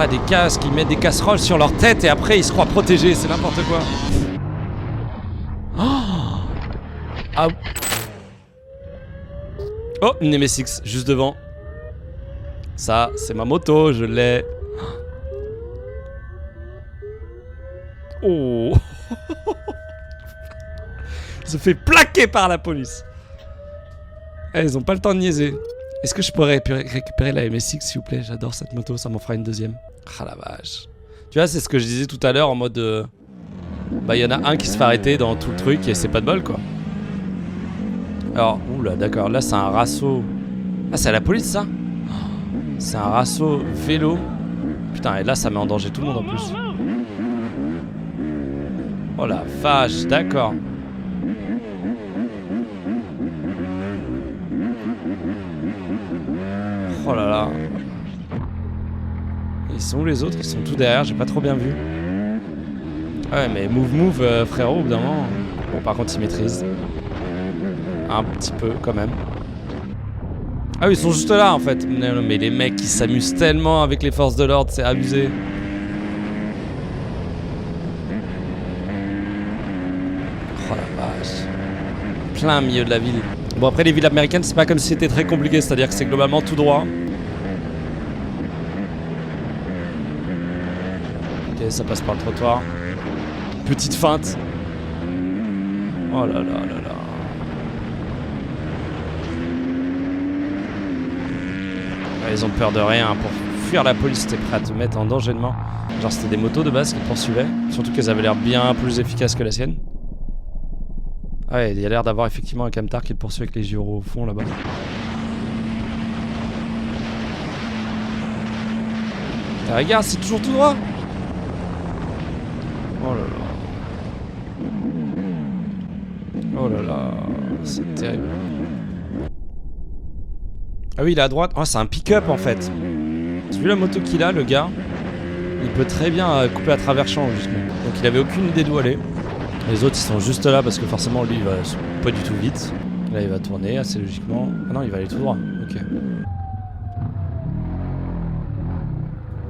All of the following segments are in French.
pas des casques, ils mettent des casseroles sur leur tête et après ils se croient protégés, c'est n'importe quoi. Oh, ah. Oh, une Nemesis, juste devant. Ça, c'est ma moto, je l'ai. Oh. Il se fait plaquer par la police. Eh, ils ont pas le temps de niaiser. Est-ce que je pourrais récupérer la MSX s'il vous plaît? J'adore cette moto, ça m'en fera une deuxième. Ah la vache. Tu vois, c'est ce que je disais tout à l'heure en mode... Bah il y en a un qui se fait arrêter dans tout le truc et c'est pas de bol quoi. Alors, oula d'accord, là c'est un rasso. Ah c'est à la police ça? C'est un rasso vélo. Putain et là ça met en danger tout le monde en plus. Oh la vache, d'accord. Oh là là. Ils sont où les autres? Ils sont tout derrière, j'ai pas trop bien vu. Ouais mais move frérot au bout d'un moment. Bon par contre ils maîtrisent. Un petit peu quand même. Ah oui ils sont juste là en fait. Non, mais les mecs ils s'amusent tellement avec les forces de l'ordre, c'est abusé. Oh la vache. Plein milieu de la ville. Bon après les villes américaines c'est pas comme si c'était très compliqué, c'est à dire que c'est globalement tout droit. Ok ça passe par le trottoir. Petite feinte. Oh là là là là. Ouais, ils ont peur de rien. Pour fuir la police, t'es prêt à te mettre en danger de mort. Genre c'était des motos de base qui poursuivaient. Surtout qu'elles avaient l'air bien plus efficaces que la sienne. Ah ouais, il y a l'air d'avoir effectivement un camtar qui le poursuit avec les gyros au fond là-bas. Regarde, c'est toujours tout droit. Oh là là. Oh là là, c'est terrible. Ah oui, il est à droite. Oh, c'est un pick-up en fait. Tu as vu la moto qu'il a, le gars? Il peut très bien couper à travers champ, justement. Donc il avait aucune idée d'où aller. Les autres, ils sont juste là parce que forcément, lui, il va pas du tout vite. Là, il va tourner assez logiquement. Ah non, il va aller tout droit. Ok.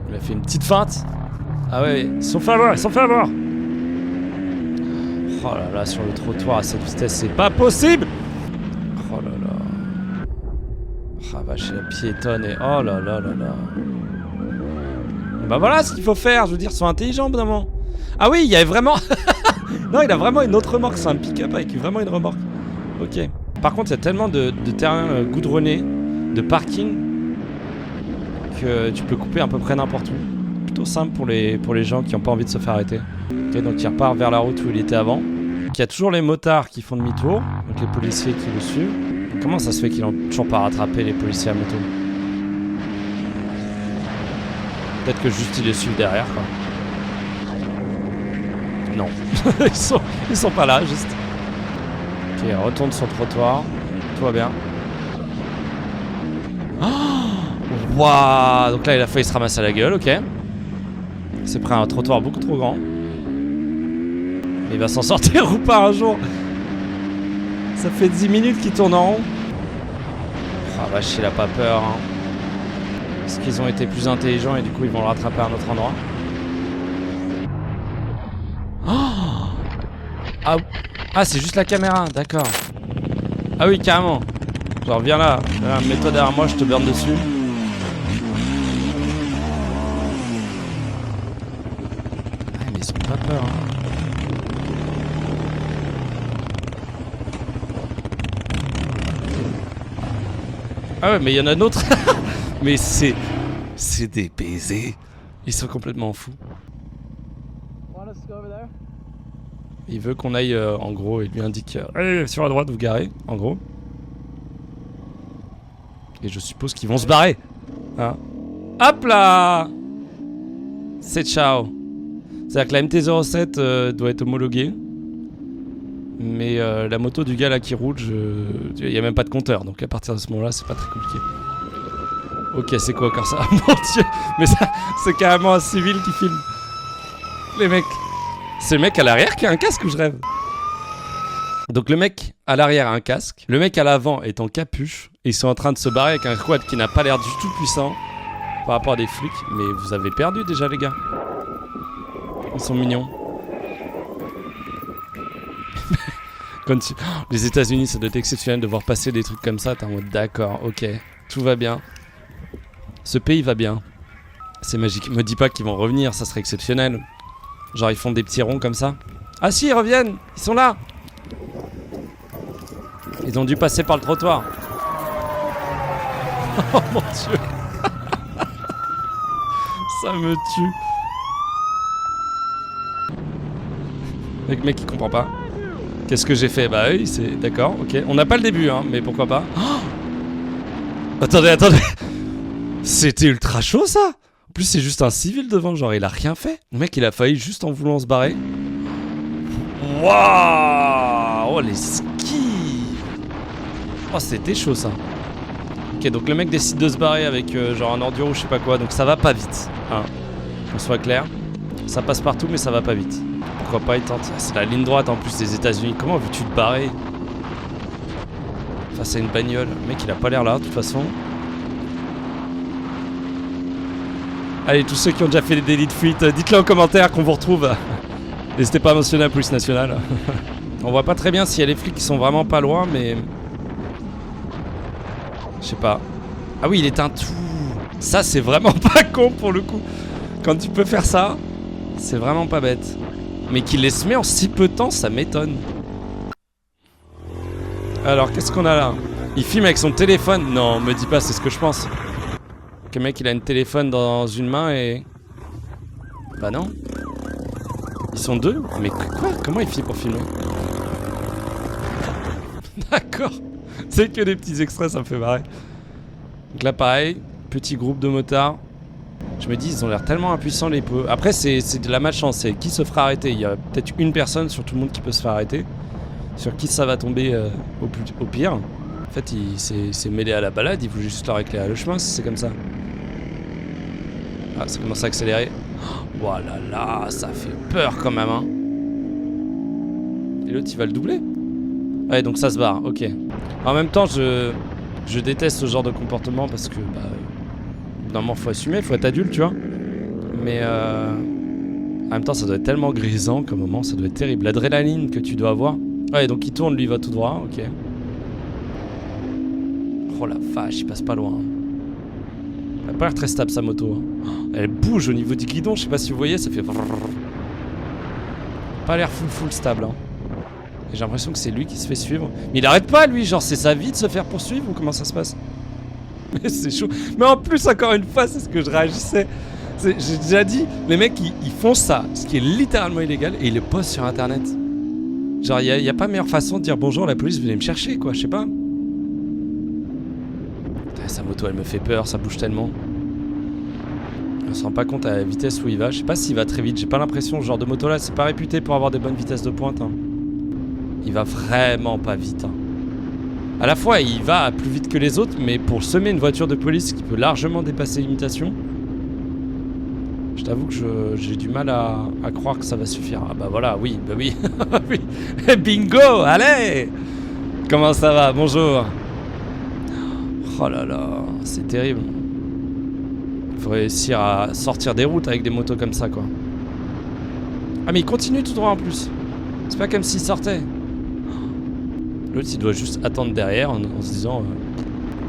Il a fait une petite feinte. Ah ouais, ils se sont fait avoir, ils se sont fait avoir. Oh là là, sur le trottoir à cette vitesse, c'est pas possible. Oh là là. Ah vache, la piétonne et... Oh là là là là. Bah voilà ce qu'il faut faire, je veux dire, ils sont intelligents, évidemment. Ah oui, il y avait vraiment... Non, il a vraiment une autre remorque, c'est un pick-up avec vraiment une remorque. Ok. Par contre, il y a tellement de terrain goudronné, de parking, que tu peux couper à peu près n'importe où. Plutôt simple pour les gens qui n'ont pas envie de se faire arrêter. Ok, donc il repart vers la route où il était avant. Donc, il y a toujours les motards qui font demi-tour, donc les policiers qui le suivent. Comment ça se fait qu'ils n'ont toujours pas rattrapé les policiers à moto? Peut-être que juste ils les suivent derrière, quoi. Non, ils sont pas là, juste. Ok, retourne sur le trottoir. Tout va bien. Oh waouh. Donc là, il a failli se ramasser à la gueule, ok. Il s'est pris un trottoir beaucoup trop grand. Il va s'en sortir ou pas un jour? Ça fait 10 minutes qu'il tourne en rond. Ah vache, il a pas peur, hein. Est-ce qu'ils ont été plus intelligents et du coup ils vont le rattraper à un autre endroit? Oh ah, c'est juste la caméra, d'accord. Ah oui, carrément. Genre, viens là, mets-toi derrière moi, je te burn dessus. Ah, mais ils ont pas peur, hein. Ah ouais, mais il y en a d'autres. Mais c'est des baisers. Ils sont complètement fous. Il veut qu'on aille, en gros, il lui indique allez, sur la droite, vous garez, en gros. Et je suppose qu'ils vont se barrer. Hein. Hop là. C'est ciao. C'est-à-dire que la MT-07 doit être homologuée. Mais la moto du gars là qui roule, il n'y a même pas de compteur. Donc à partir de ce moment-là, c'est pas très compliqué. Ok, c'est quoi encore ça? Mon dieu. Mais ça, c'est carrément un civil qui filme. Les mecs. C'est le mec à l'arrière qui a un casque ou je rêve? Donc le mec à l'arrière a un casque, le mec à l'avant est en capuche, et ils sont en train de se barrer avec un quad qui n'a pas l'air du tout puissant. par rapport à des flics. Mais vous avez perdu déjà, les gars. Ils sont mignons. Les États-Unis, ça doit être exceptionnel de voir passer des trucs comme ça. T'es en mode d'accord, ok, tout va bien. Ce pays va bien. C'est magique. Me dis pas qu'ils vont revenir, ça serait exceptionnel. Genre ils font des petits ronds comme ça. Ah si, ils reviennent, ils sont là. Ils ont dû passer par le trottoir. Oh mon dieu. Ça me tue. Le mec il comprend pas. Qu'est-ce que j'ai fait? Bah oui, c'est... D'accord, ok. On n'a pas le début, hein, mais pourquoi pas. Oh, attendez. C'était ultra chaud, ça. En plus, c'est juste un civil devant, genre, il a rien fait. Le mec, il a failli juste en voulant se barrer. Waouh! Oh, les skis! Oh, c'était chaud, ça. Ok, donc le mec décide de se barrer avec, genre, un enduro ou je sais pas quoi. Donc ça va pas vite, hein. Qu'on soit clair. Ça passe partout, mais ça va pas vite. Pourquoi pas, il tente. C'est la ligne droite, en plus, des États-Unis. Comment veux-tu te barrer face à une bagnole? Le mec, il a pas l'air là, de toute façon. Allez, tous ceux qui ont déjà fait des délits de fuite, dites-le en commentaire qu'on vous retrouve. N'hésitez pas à mentionner la police nationale. On voit pas très bien s'il y a les flics qui sont vraiment pas loin, mais... Je sais pas. Ah oui, il éteint tout. Ça, c'est vraiment pas con pour le coup. Quand tu peux faire ça, c'est vraiment pas bête. Mais qu'il les se met en si peu de temps, ça m'étonne. Alors, qu'est-ce qu'on a là? Il filme avec son téléphone. Non, me dis pas, c'est ce que je pense. Que le mec il a un téléphone dans une main et... Bah non. Ils sont deux? Mais quoi? Comment il fait pour filmer? D'accord. C'est que des petits extraits, ça me fait marrer. Donc là pareil, petit groupe de motards. Je me dis, ils ont l'air tellement impuissants les peu. Après c'est de la malchance, c'est qui se fera arrêter. Il y a peut-être une personne sur tout le monde qui peut se faire arrêter. Sur qui ça va tomber au pire. En fait il s'est mêlé à la balade, il voulait juste leur éclairer le chemin si c'est comme ça. Ah, ça commence à accélérer. Oh là là, ça fait peur quand même, hein. Et l'autre, il va le doubler. Ouais, donc ça se barre, ok. En même temps, je déteste ce genre de comportement parce que, bah... Normalement, faut assumer, faut être adulte, tu vois. Mais, en même temps, ça doit être tellement grisant comme moment, ça doit être terrible. L'adrénaline que tu dois avoir. Ouais, donc il tourne, lui, il va tout droit, ok. Oh la vache, il passe pas loin. Elle a pas l'air très stable sa moto. Hein. Elle bouge au niveau du guidon, je sais pas si vous voyez, ça fait... Pas l'air full stable. Hein. Et j'ai l'impression que c'est lui qui se fait suivre. Mais il arrête pas lui, genre c'est sa vie de se faire poursuivre ou comment ça se passe? Mais c'est chaud. Mais en plus, encore une fois, c'est ce que je réagissais. J'ai déjà dit, les mecs ils font ça, ce qui est littéralement illégal, et ils le postent sur internet. Genre y a pas meilleure façon de dire bonjour, la police venez me chercher quoi, je sais pas. Sa moto elle me fait peur, ça bouge tellement. On se rend pas compte à la vitesse où il va. Je sais pas s'il va très vite, j'ai pas l'impression. Ce genre de moto là c'est pas réputé pour avoir des bonnes vitesses de pointe. Hein. Il va vraiment pas vite. Hein. À la fois il va plus vite que les autres, mais pour semer une voiture de police qui peut largement dépasser l'imitation, je t'avoue que j'ai du mal à croire que ça va suffire. Ah bah voilà, oui, bah oui. Oui. Bingo, allez. Comment ça va? Bonjour. Oh là là, c'est terrible. Il faut réussir à sortir des routes avec des motos comme ça, quoi. Ah, mais il continue tout droit en plus. C'est pas comme s'il sortait. L'autre, il doit juste attendre derrière en se disant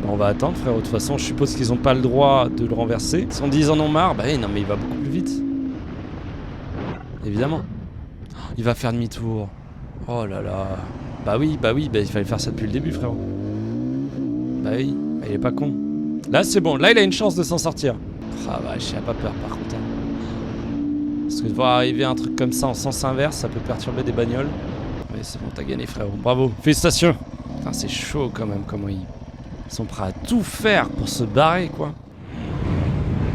on va attendre, frère. De toute façon, je suppose qu'ils ont pas le droit de le renverser. Si on dit ils en ont marre, bah non, mais il va beaucoup plus vite. Évidemment. Il va faire demi-tour. Oh là là. Bah oui, il fallait faire ça depuis le début, frérot. Bah oui. Il est pas con. Là c'est bon, là il a une chance de s'en sortir. Ah bah j'ai pas peur par contre. Parce que de voir arriver un truc comme ça en sens inverse, ça peut perturber des bagnoles. Mais c'est bon, t'as gagné frérot. Bravo, félicitations. Putain c'est chaud quand même comment ils sont prêts à tout faire pour se barrer quoi.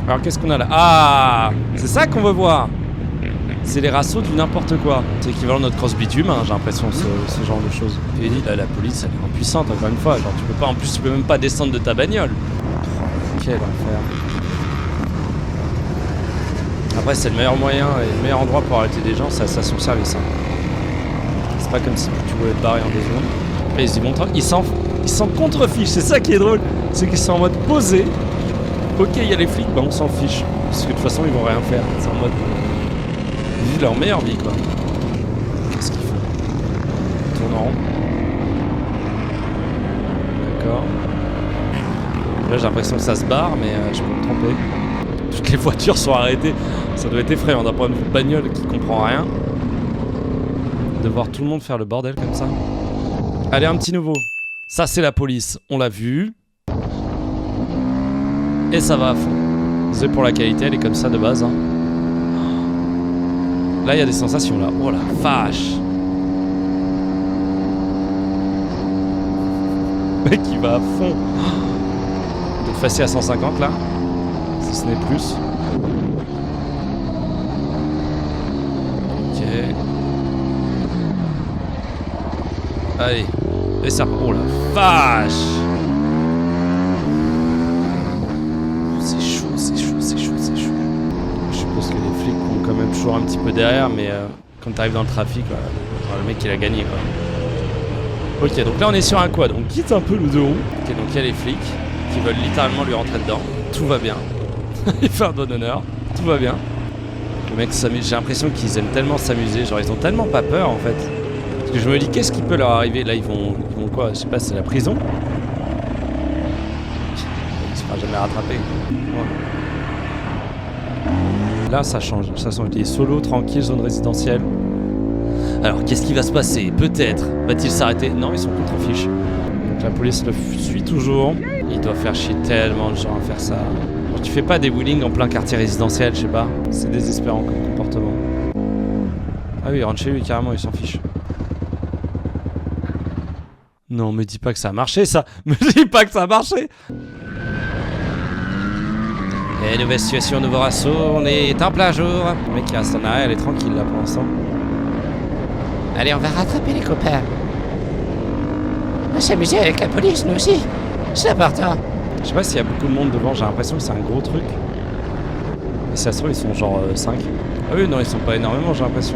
Alors qu'est-ce qu'on a là? Ah, c'est ça qu'on veut voir. C'est les raceaux du n'importe quoi. C'est l'équivalent de notre cross bitume, hein, j'ai l'impression, ce genre de choses. Et là, la police, elle est impuissante, encore une fois. Genre, tu peux pas, en plus, tu peux même pas descendre de ta bagnole. Oh, quel enfer. Après, c'est le meilleur moyen et le meilleur endroit pour arrêter des gens, c'est à son service. Hein. C'est pas comme si tu voulais te barrer en 2 secondes. Et ils s'en contrefichent, c'est ça qui est drôle. C'est qu'ils sont en mode posé. Ok, il y a les flics, bah on s'en fiche. Parce que de toute façon, ils vont rien faire. C'est en mode... Ils vivent leur meilleure vie, quoi. Qu'est-ce qu'ils font? Ils tournent en rond. D'accord. Là, j'ai l'impression que ça se barre, mais je peux me tromper. Toutes les voitures sont arrêtées. Ça doit être effrayant d'un point de vue de bagnole qui comprend rien. De voir tout le monde faire le bordel comme ça. Allez, un petit nouveau. Ça, c'est la police. On l'a vu. Et ça va à fond. Désolé pour la qualité, elle est comme ça de base. Hein. Là, il y a des sensations, là. Oh la vache. Le mec, il va à fond. Il doit passer à 150, là. Si ce n'est plus. Ok. Allez. Et ça... Oh la vache. C'est chaud, c'est chaud, c'est chaud, c'est chaud. Je suppose que les flics sont quand même toujours un petit peu derrière, mais quand t'arrives dans le trafic, le mec il a gagné quoi. Ok, donc là on est sur un quad, on quitte un peu le deux roues. Ok, donc il y a les flics qui veulent littéralement lui rentrer dedans. Tout va bien. Il fait un bon honneur, tout va bien. Le mec s'amuse, j'ai l'impression qu'ils aiment tellement s'amuser, genre ils ont tellement pas peur en fait. Parce que je me dis qu'est-ce qui peut leur arriver. Là ils vont quoi, je sais pas, c'est la prison. Il se fera jamais rattraper. Ouais. Là ça change, ça sent qu'il est solo, tranquille, zone résidentielle. Alors qu'est-ce qui va se passer? Peut-être va-t-il s'arrêter? Non, ils sont contre-fiches. Donc la police le suit toujours. Il doit faire chier tellement de gens à faire ça. Alors, tu fais pas des wheelings en plein quartier résidentiel, je sais pas. C'est désespérant comme comportement. Ah oui, il rentre chez lui carrément, il s'en fiche. Non, me dis pas que ça a marché ça. Me dis pas que ça a marché. Et nouvelle situation, nouveau assaut, on est en plein jour. Le mec qui reste en arrière, elle est tranquille là pour l'instant. Allez, on va rattraper les copains. On va s'amuser avec la police, nous aussi. C'est important. Je sais pas s'il y a beaucoup de monde devant, j'ai l'impression que c'est un gros truc. Et si ça se trouve, ils sont genre 5. Ah oui, non, ils sont pas énormément, j'ai l'impression.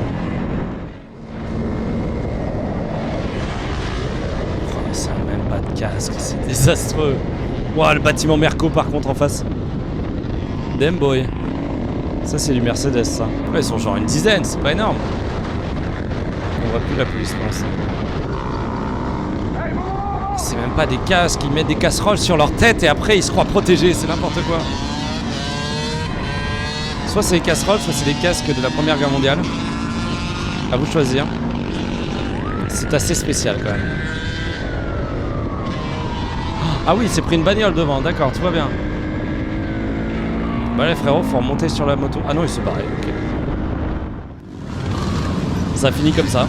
Oh, ça a même pas de casque, c'est désastreux. Ouah, le bâtiment Merco par contre en face. Damn boy. Ça c'est du Mercedes ça. Ouais, ils sont genre une dizaine, c'est pas énorme. On voit plus la police pour l'instant. C'est même pas des casques, ils mettent des casseroles sur leur tête et après ils se croient protégés, c'est n'importe quoi. Soit c'est des casseroles, soit c'est des casques de la Première Guerre mondiale. À vous de choisir. C'est assez spécial quand même. Ah oui, il s'est pris une bagnole devant, d'accord, tout va bien. Bah les frérots, faut remonter sur la moto. Ah non, il se barrait, ok. Ça finit comme ça.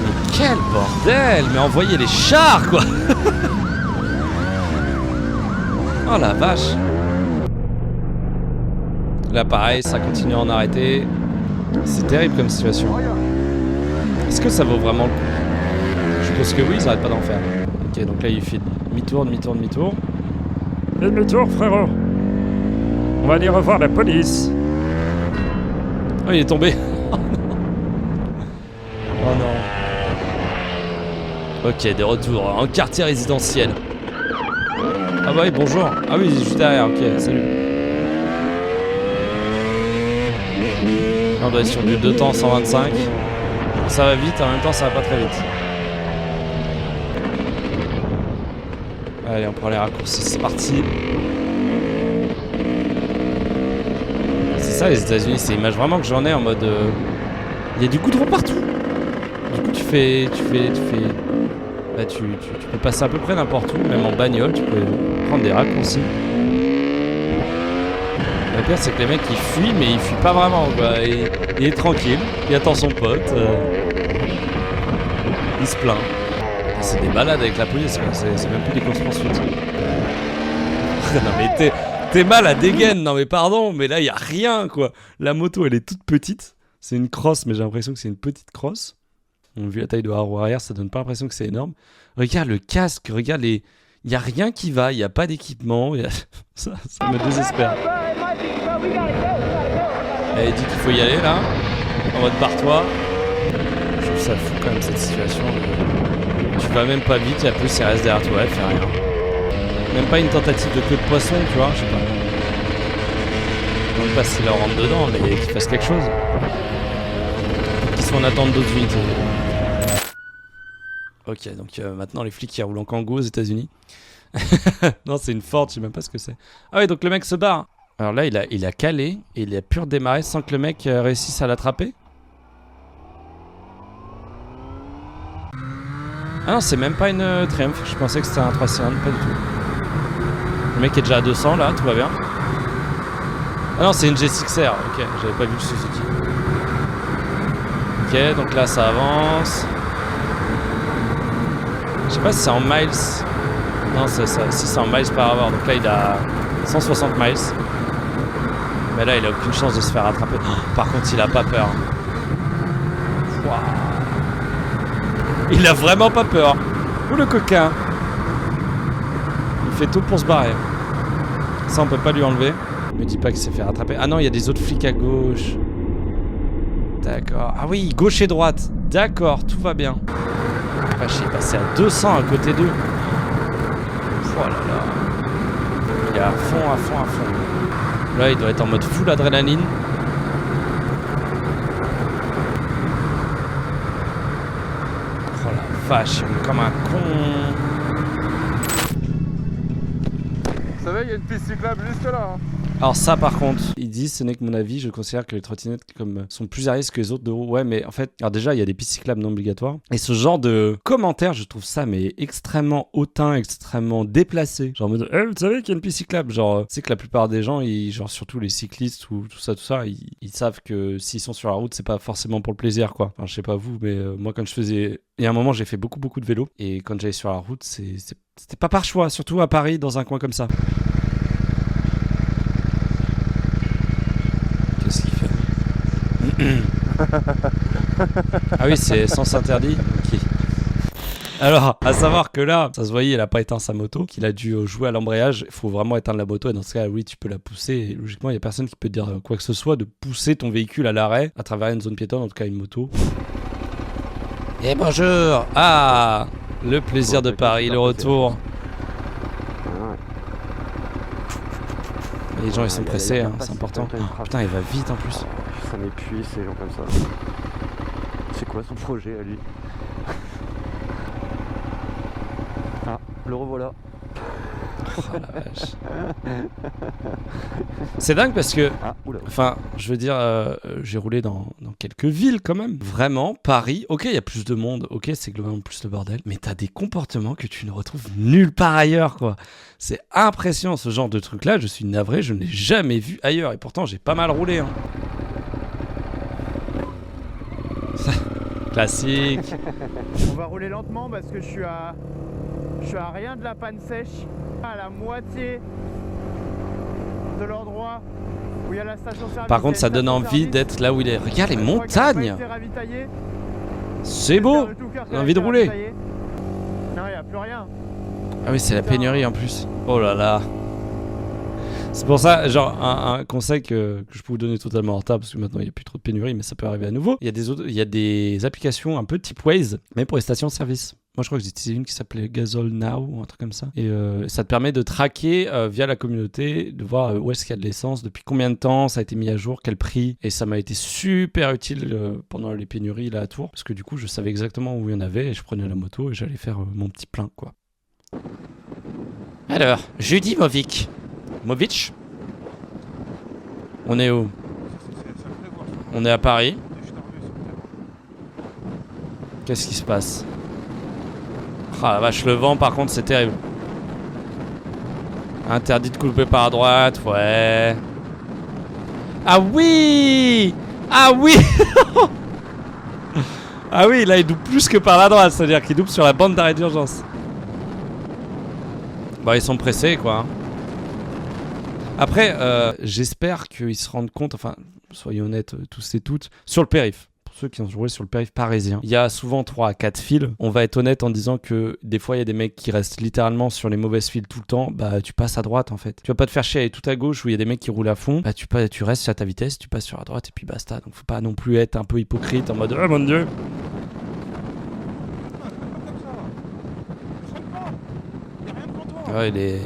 Mais quel bordel! Mais envoyez les chars, quoi. Oh la vache. Là pareil, ça continue à en arrêter. C'est terrible comme situation. Est-ce que ça vaut vraiment le coup? Je pense que oui, ils arrêtent pas d'en faire. Ok, donc là il fait demi-tour, demi-tour, demi-tour. Demi-tour, frérot. On va aller revoir la police. Oh, il est tombé. Oh non. Ok, de retour en quartier résidentiel. Ah bah oui, bonjour. Ah oui, juste derrière, ok, salut. On doit être sur du 2 temps 125. Ça va vite, en même temps ça va pas très vite. Allez, on prend les raccourcis, c'est parti. C'est ça les États-Unis, c'est l'image vraiment que j'en ai en mode. Il y a du goudron partout. Du coup, tu peux passer à peu près n'importe où, même en bagnole, tu peux prendre des raccourcis. Le pire, c'est que les mecs ils fuient, mais ils fuient pas vraiment. Quoi. Il est tranquille, il attend son pote. Il se plaint. C'est des balades avec la police, quoi. C'est même plus des courses-poursuites. Non mais t'es mal à dégaine, non mais pardon, mais là y a rien quoi. La moto elle est toute petite, c'est une crosse mais j'ai l'impression que c'est une petite crosse. Vu la taille de roue arrière, ça donne pas l'impression que c'est énorme. Regarde le casque, regarde les... Y a rien qui va, y a pas d'équipement, ça me désespère. Elle dit qu'il faut y aller là, en mode barre-toi. Je trouve ça fou quand même cette situation. Tu vas même pas vite, la police elle reste derrière toi, elle fait rien. Même pas une tentative de queue de poisson, tu vois, je sais pas. Je ne sais pas s'il leur rentre dedans, mais qu'ils fassent quelque chose. Qu'ils sont en attente d'autres unités. Ok, donc maintenant les flics qui roulent en Kangoo aux États-Unis. Non, c'est une Ford, je sais même pas ce que c'est. Ah oui, donc le mec se barre. Alors là, il a calé et il a pu redémarrer sans que le mec réussisse à l'attraper. Ah non, c'est même pas une Triumph. Je pensais que c'était un 3 cylindres, pas du tout. Le mec est déjà à 200 là, tout va bien. Ah non, c'est une G6R. Ok, j'avais pas vu le Suzuki. Ok, donc là ça avance. Je sais pas si c'est en miles. Non, c'est ça. Si c'est en miles par hour. Donc là, il a 160 miles. Mais là, il a aucune chance de se faire attraper. Oh, par contre, il a pas peur. Wow. Il a vraiment pas peur. Ouh, le coquin. Il fait tout pour se barrer. Ça, on peut pas lui enlever. Me dis pas qu'il s'est fait rattraper. Ah non, il y a des autres flics à gauche. D'accord. Ah oui, gauche et droite. D'accord, tout va bien. Ah, je suis passé à 200 à côté d'eux. Oh là là. Il est à fond, à fond, à fond. Là, il doit être en mode full adrénaline. Oh la vache, il est comme un con. Vous savez, il y a une piste cyclable juste là. Hein. Alors ça par contre, ils disent, ce n'est que mon avis, je considère que les trottinettes comme, sont plus à risque que les autres de roues. Ouais mais en fait, alors déjà il y a des pistes cyclables non obligatoires. Et ce genre de commentaires, je trouve ça mais extrêmement hautain, extrêmement déplacé. Genre en mode, vous savez qu'il y a une piste cyclable. Genre, tu sais que la plupart des gens, genre surtout les cyclistes ou tout ça, ils savent que s'ils sont sur la route, c'est pas forcément pour le plaisir quoi. Enfin je sais pas vous, mais moi quand je faisais... Il y a un moment j'ai fait beaucoup de vélo. Et quand j'allais sur la route, c'était pas par choix, surtout à Paris dans un coin comme ça. Qu'est-ce qu'il fait? Ah oui, c'est sens interdit. Ok. Alors, à savoir que là, ça se voyait, il a pas éteint sa moto, qu'il a dû jouer à l'embrayage. Il faut vraiment éteindre la moto et dans ce cas, oui, tu peux la pousser. Et logiquement, il y a personne qui peut te dire quoi que ce soit de pousser ton véhicule à l'arrêt à travers une zone piétonne, en tout cas une moto. Et bonjour! Ah! Le plaisir de Paris, le retour. Les gens ils sont pressés, hein, c'est important. Oh, putain, il va vite en plus. Ça m'épuise ces gens comme ça. C'est quoi son projet à lui? Ah, le revoilà. Oh la vache. C'est dingue parce que, enfin, je veux dire, j'ai roulé dans quelques villes quand même. Vraiment, Paris, ok, il y a plus de monde, ok, c'est globalement plus le bordel, mais t'as des comportements que tu ne retrouves nulle part ailleurs, quoi. C'est impressionnant ce genre de truc-là, je suis navré, je ne l'ai jamais vu ailleurs, et pourtant j'ai pas mal roulé, hein. Classique. On va rouler lentement parce que je suis à rien de la panne sèche, à la moitié de l'endroit où il y a la station-service. Par contre, ça donne envie d'être là où il est. Regarde les montagnes. C'est beau. J'ai envie de rouler. Non, il n'y a plus rien. Ah oui, c'est la pénurie en plus. Oh là là. C'est pour ça, genre, un conseil que je peux vous donner totalement en retard, parce que maintenant il n'y a plus trop de pénurie, mais ça peut arriver à nouveau. Il y a des applications un peu type Waze, mais pour les stations-service. Moi, je crois que j'ai utilisé une qui s'appelait Gasol Now ou un truc comme ça. Et ça te permet de traquer via la communauté, de voir où est-ce qu'il y a de l'essence, depuis combien de temps ça a été mis à jour, quel prix. Et ça m'a été super utile pendant les pénuries là à Tours, parce que du coup, je savais exactement où il y en avait et je prenais la moto et j'allais faire mon petit plein, quoi. Alors, Judy Movic. Movic? On est où? On est à Paris. Qu'est-ce qui se passe? Ah la vache, le vent par contre c'est terrible. Interdit de couper par droite, ouais. Ah oui! Ah oui! Ah oui, là il double plus que par la droite, c'est-à-dire qu'il double sur la bande d'arrêt d'urgence. Bah ils sont pressés quoi. Après, j'espère qu'ils se rendent compte, enfin, soyons honnêtes tous et toutes, sur le périph'. Pour ceux qui ont joué sur le périph' parisien, il y a souvent 3 à 4 fils. On va être honnête en disant que des fois, il y a des mecs qui restent littéralement sur les mauvaises fils tout le temps. Bah, tu passes à droite en fait. Tu vas pas te faire chier à aller tout à gauche où il y a des mecs qui roulent à fond. Bah, tu restes à ta vitesse, tu passes sur la droite et puis basta. Donc, faut pas non plus être un peu hypocrite en mode « Oh mon dieu !» Ouais, il est...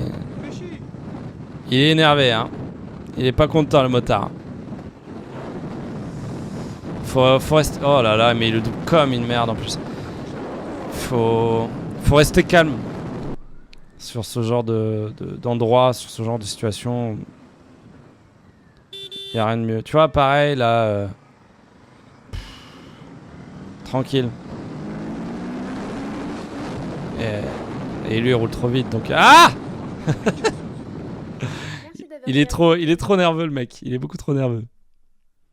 Il est énervé, hein. Il est pas content, le motard. Faut rester... Oh là là, mais il le double comme une merde en plus. Faut rester calme. Sur ce genre d'endroit, sur ce genre de situation. Y a rien de mieux. Tu vois, pareil, là... Tranquille. Et lui, il roule trop vite, donc... Ah! Il est trop nerveux, le mec. Il est beaucoup trop nerveux.